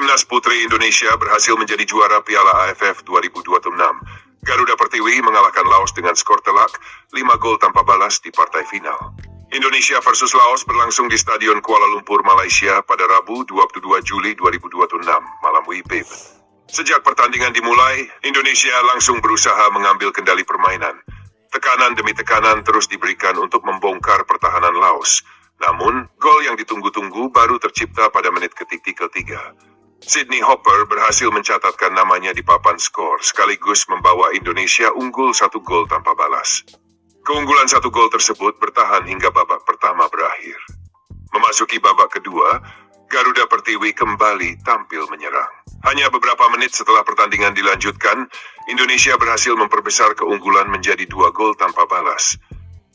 Timnas Putri Indonesia berhasil menjadi juara Piala AFF 2026. Garuda Pertiwi mengalahkan Laos dengan skor telak 5 gol tanpa balas di partai final. Indonesia versus Laos berlangsung di Stadion Kuala Lumpur, Malaysia pada Rabu 22 Juli 2026 malam WIB. Sejak pertandingan dimulai, Indonesia langsung berusaha mengambil kendali permainan. Tekanan demi tekanan terus diberikan untuk membongkar pertahanan Laos. Namun, gol yang ditunggu-tunggu baru tercipta pada menit ketiga. Sydney Hopper berhasil mencatatkan namanya di papan skor, sekaligus membawa Indonesia unggul 1 gol tanpa balas. Keunggulan 1 gol tersebut bertahan hingga babak pertama berakhir. Memasuki babak kedua, Garuda Pertiwi kembali tampil menyerang. Hanya beberapa menit setelah pertandingan dilanjutkan, Indonesia berhasil memperbesar keunggulan menjadi 2 gol tanpa balas.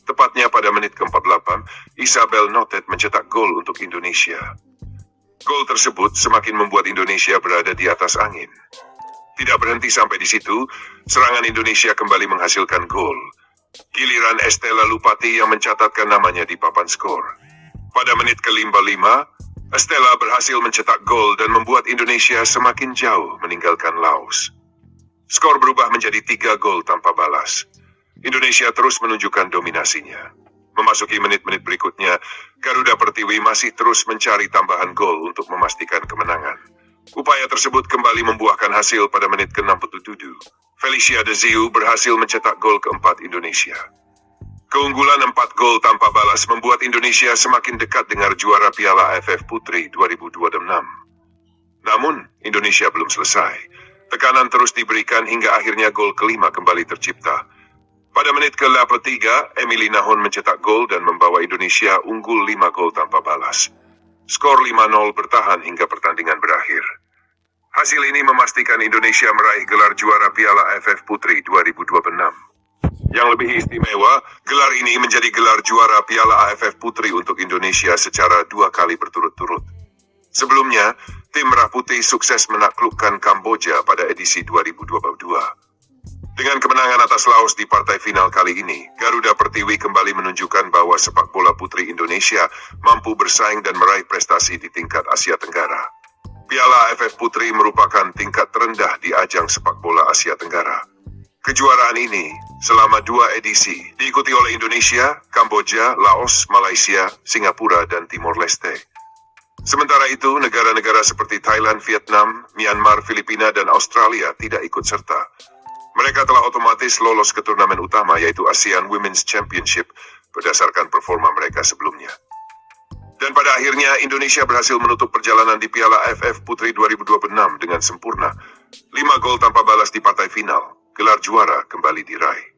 Tepatnya pada menit ke-48, Isabel Notet mencetak gol untuk Indonesia. Gol tersebut semakin membuat Indonesia berada di atas angin. Tidak berhenti sampai di situ, serangan Indonesia kembali menghasilkan gol. Giliran Estela Lupati yang mencatatkan namanya di papan skor. Pada menit ke-55, Estela berhasil mencetak gol dan membuat Indonesia semakin jauh meninggalkan Laos. Skor berubah menjadi 3 gol tanpa balas. Indonesia terus menunjukkan dominasinya. Memasuki menit-menit berikutnya, Garuda Pertiwi masih terus mencari tambahan gol untuk memastikan kemenangan. Upaya tersebut kembali membuahkan hasil pada menit ke-67. Felicia Deziu berhasil mencetak gol keempat Indonesia. Keunggulan 4 gol tanpa balas membuat Indonesia semakin dekat dengan juara Piala AFF Putri 2026. Namun, Indonesia belum selesai. Tekanan terus diberikan hingga akhirnya gol kelima kembali tercipta. Pada menit ke-83, Emily Nahon mencetak gol dan membawa Indonesia unggul 5 gol tanpa balas. Skor 5-0 bertahan hingga pertandingan berakhir. Hasil ini memastikan Indonesia meraih gelar juara Piala AFF Putri 2026. Yang lebih istimewa, gelar ini menjadi gelar juara Piala AFF Putri untuk Indonesia secara 2 kali berturut-turut. Sebelumnya, tim Merah Putih sukses menaklukkan Kamboja pada edisi 2022. Dengan kemenangan atas Laos di partai final kali ini, Garuda Pertiwi kembali menunjukkan bahwa sepak bola putri Indonesia mampu bersaing dan meraih prestasi di tingkat Asia Tenggara. Piala AFF Putri merupakan tingkat terendah di ajang sepak bola Asia Tenggara. Kejuaraan ini, selama 2 edisi, diikuti oleh Indonesia, Kamboja, Laos, Malaysia, Singapura, dan Timor Leste. Sementara itu, negara-negara seperti Thailand, Vietnam, Myanmar, Filipina, dan Australia tidak ikut serta. Mereka telah otomatis lolos ke turnamen utama yaitu ASEAN Women's Championship berdasarkan performa mereka sebelumnya. Dan pada akhirnya Indonesia berhasil menutup perjalanan di Piala AFF Putri 2026 dengan sempurna. 5 gol tanpa balas di partai final, gelar juara kembali diraih.